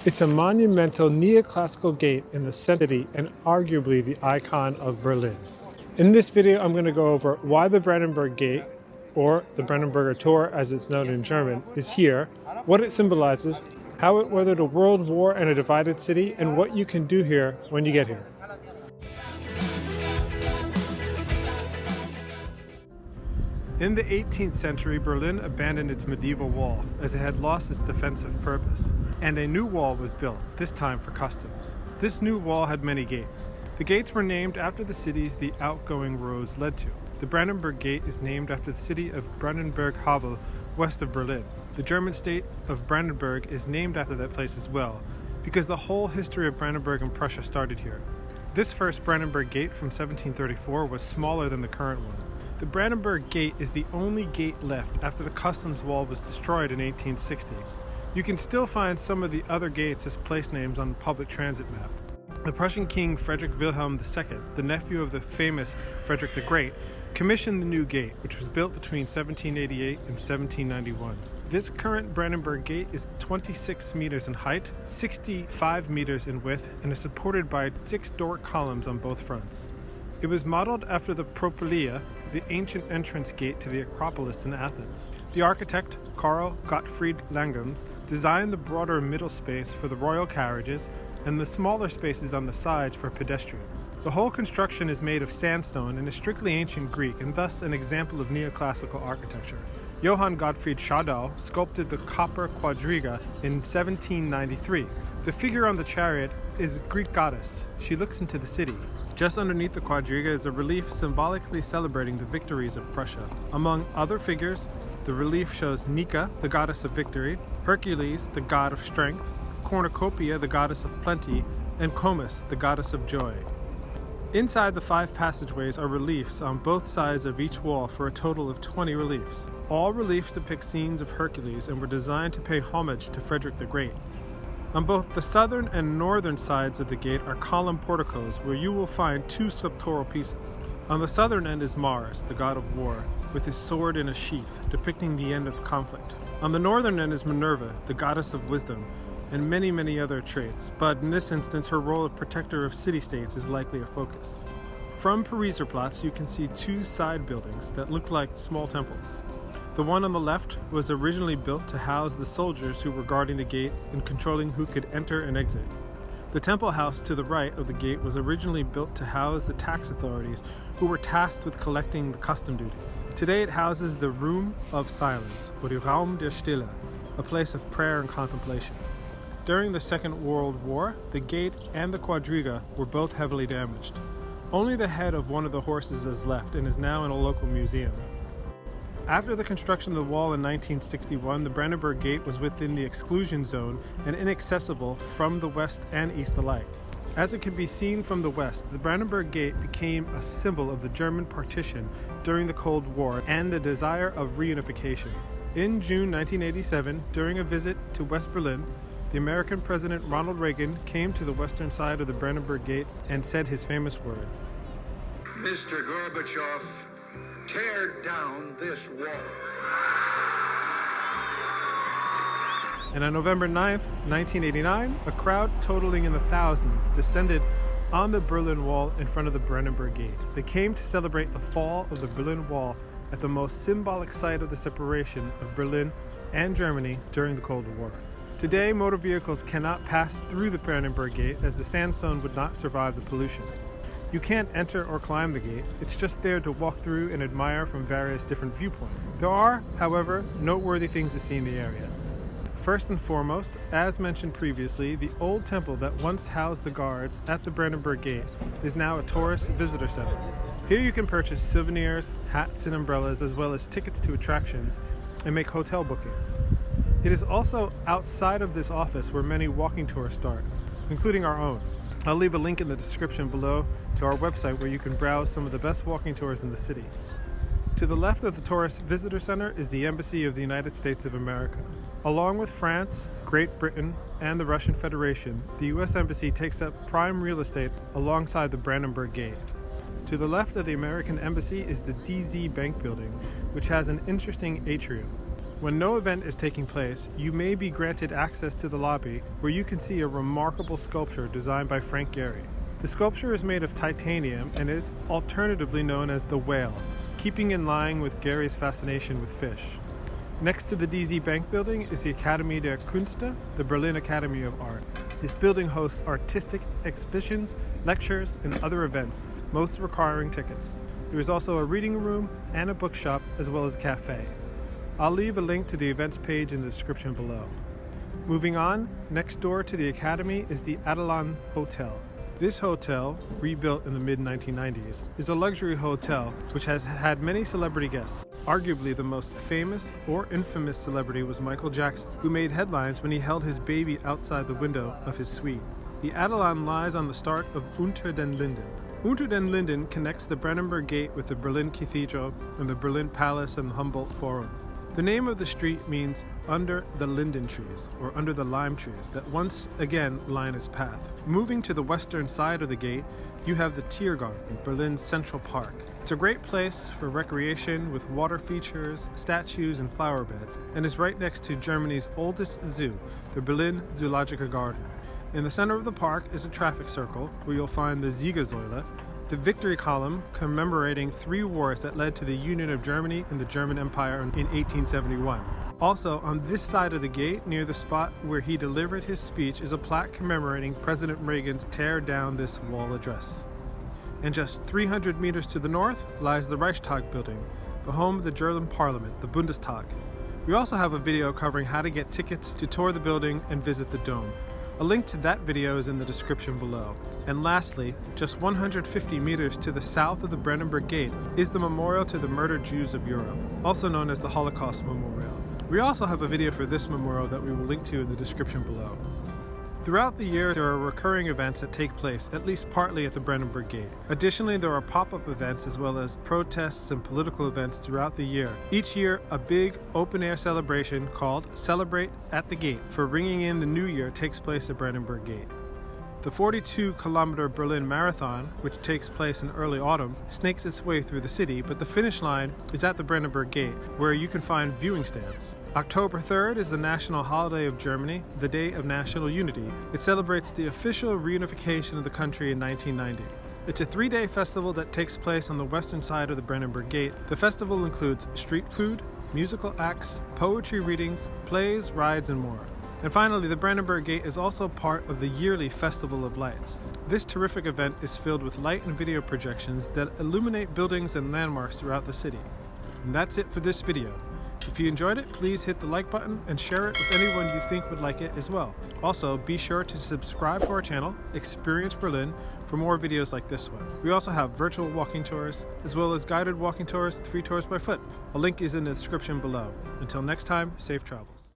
It's a monumental neoclassical gate in the city and arguably the icon of Berlin. In this video, I'm going to go over why the Brandenburg Gate, or the Brandenburger Tor as it's known in German, is here, what it symbolizes, how it weathered a world war and a divided city, and what you can do here when you get here. In the 18th century, Berlin abandoned its medieval wall as it had lost its defensive purpose, and a new wall was built, this time for customs. This new wall had many gates. The gates were named after the cities the outgoing roads led to. The Brandenburg Gate is named after the city of Brandenburg Havel, west of Berlin. The German state of Brandenburg is named after that place as well, because the whole history of Brandenburg and Prussia started here. This first Brandenburg Gate from 1734 was smaller than the current one. The Brandenburg Gate is the only gate left after the customs wall was destroyed in 1860. You can still find some of the other gates as place names on the public transit map. The Prussian King Frederick Wilhelm II, the nephew of the famous Frederick the Great, commissioned the new gate, which was built between 1788 and 1791. This current Brandenburg Gate is 26 meters in height, 65 meters in width, and is supported by 6 Doric columns on both fronts. It was modeled after the Propylaea, the ancient entrance gate to the Acropolis in Athens. The architect, Karl Gottfried Langhans, designed the broader middle space for the royal carriages and the smaller spaces on the sides for pedestrians. The whole construction is made of sandstone and is strictly ancient Greek and thus an example of neoclassical architecture. Johann Gottfried Schadow sculpted the copper quadriga in 1793. The figure on the chariot is a Greek goddess. She looks into the city. Just underneath the quadriga is a relief symbolically celebrating the victories of Prussia. Among other figures, the relief shows Nika, the goddess of victory, Hercules, the god of strength, Cornucopia, the goddess of plenty, and Comus, the goddess of joy. Inside the 5 passageways are reliefs on both sides of each wall for a total of 20 reliefs. All reliefs depict scenes of Hercules and were designed to pay homage to Frederick the Great. On both the southern and northern sides of the gate are column porticos where you will find 2 sculptural pieces. On the southern end is Mars, the god of war, with his sword in a sheath, depicting the end of conflict. On the northern end is Minerva, the goddess of wisdom, and many other traits, but in this instance her role of protector of city-states is likely a focus. From Pariser Platz you can see 2 side buildings that look like small temples. The one on the left was originally built to house the soldiers who were guarding the gate and controlling who could enter and exit. The temple house to the right of the gate was originally built to house the tax authorities who were tasked with collecting the custom duties. Today it houses the Room of Silence, or die Raum der Stille, a place of prayer and contemplation. During the Second World War, the gate and the quadriga were both heavily damaged. Only the head of one of the horses is left and is now in a local museum. After the construction of the wall in 1961, the Brandenburg Gate was within the exclusion zone and inaccessible from the west and east alike. As it can be seen from the west, the Brandenburg Gate became a symbol of the German partition during the Cold War and the desire of reunification. In June 1987, during a visit to West Berlin, the American President Ronald Reagan came to the western side of the Brandenburg Gate and said his famous words, "Mr. Gorbachev, tear down this wall." And on November 9th, 1989, a crowd totaling in the thousands descended on the Berlin Wall in front of the Brandenburg Gate. They came to celebrate the fall of the Berlin Wall at the most symbolic site of the separation of Berlin and Germany during the Cold War. Today, motor vehicles cannot pass through the Brandenburg Gate as the sandstone would not survive the pollution. You can't enter or climb the gate, it's just there to walk through and admire from various different viewpoints. There are, however, noteworthy things to see in the area. First and foremost, as mentioned previously, the old temple that once housed the guards at the Brandenburg Gate is now a tourist visitor center. Here you can purchase souvenirs, hats and umbrellas, as well as tickets to attractions and make hotel bookings. It is also outside of this office where many walking tours start, including our own. I'll leave a link in the description below to our website where you can browse some of the best walking tours in the city. To the left of the Tourist Visitor Center is the Embassy of the United States of America. Along with France, Great Britain, and the Russian Federation, the U.S. Embassy takes up prime real estate alongside the Brandenburg Gate. To the left of the American Embassy is the DZ Bank building, which has an interesting atrium. When no event is taking place, you may be granted access to the lobby where you can see a remarkable sculpture designed by Frank Gehry. The sculpture is made of titanium and is alternatively known as the Whale, keeping in line with Gehry's fascination with fish. Next to the DZ Bank building is the Akademie der Künste, the Berlin Academy of Art. This building hosts artistic exhibitions, lectures, and other events, most requiring tickets. There is also a reading room and a bookshop, as well as a cafe. I'll leave a link to the events page in the description below. Moving on, next door to the Academy is the Adelan Hotel. This hotel, rebuilt in the mid-1990s, is a luxury hotel which has had many celebrity guests. Arguably the most famous or infamous celebrity was Michael Jackson, who made headlines when he held his baby outside the window of his suite. The Adelan lies on the start of Unter den Linden. Unter den Linden connects the Brandenburg Gate with the Berlin Cathedral and the Berlin Palace and the Humboldt Forum. The name of the street means under the linden trees, or under the lime trees, that once again line its path. Moving to the western side of the gate, you have the Tiergarten, Berlin's Central Park. It's a great place for recreation with water features, statues, and flower beds, and is right next to Germany's oldest zoo, the Berlin Zoologischer Garten. In the center of the park is a traffic circle where you'll find the Siegersäule, the victory column commemorating 3 wars that led to the union of Germany and the German Empire in 1871. Also, on this side of the gate, near the spot where he delivered his speech, is a plaque commemorating President Reagan's Tear Down This Wall address. And just 300 meters to the north lies the Reichstag building, the home of the German Parliament, the Bundestag. We also have a video covering how to get tickets to tour the building and visit the dome. A link to that video is in the description below. And lastly, just 150 meters to the south of the Brandenburg Gate is the memorial to the murdered Jews of Europe, also known as the Holocaust Memorial. We also have a video for this memorial that we will link to in the description below. Throughout the year, there are recurring events that take place, at least partly at the Brandenburg Gate. Additionally, there are pop-up events as well as protests and political events throughout the year. Each year, a big open-air celebration called Celebrate at the Gate for ringing in the new year takes place at Brandenburg Gate. The 42-kilometer Berlin Marathon, which takes place in early autumn, snakes its way through the city, but the finish line is at the Brandenburg Gate, where you can find viewing stands. October 3rd is the national holiday of Germany, the Day of National Unity. It celebrates the official reunification of the country in 1990. It's a 3-day festival that takes place on the western side of the Brandenburg Gate. The festival includes street food, musical acts, poetry readings, plays, rides, and more. And finally, the Brandenburg Gate is also part of the yearly Festival of Lights. This terrific event is filled with light and video projections that illuminate buildings and landmarks throughout the city. And that's it for this video. If you enjoyed it, please hit the like button and share it with anyone you think would like it as well. Also, be sure to subscribe to our channel, Experience Berlin, for more videos like this one. We also have virtual walking tours, as well as guided walking tours with free tours by foot. A link is in the description below. Until next time, safe travels.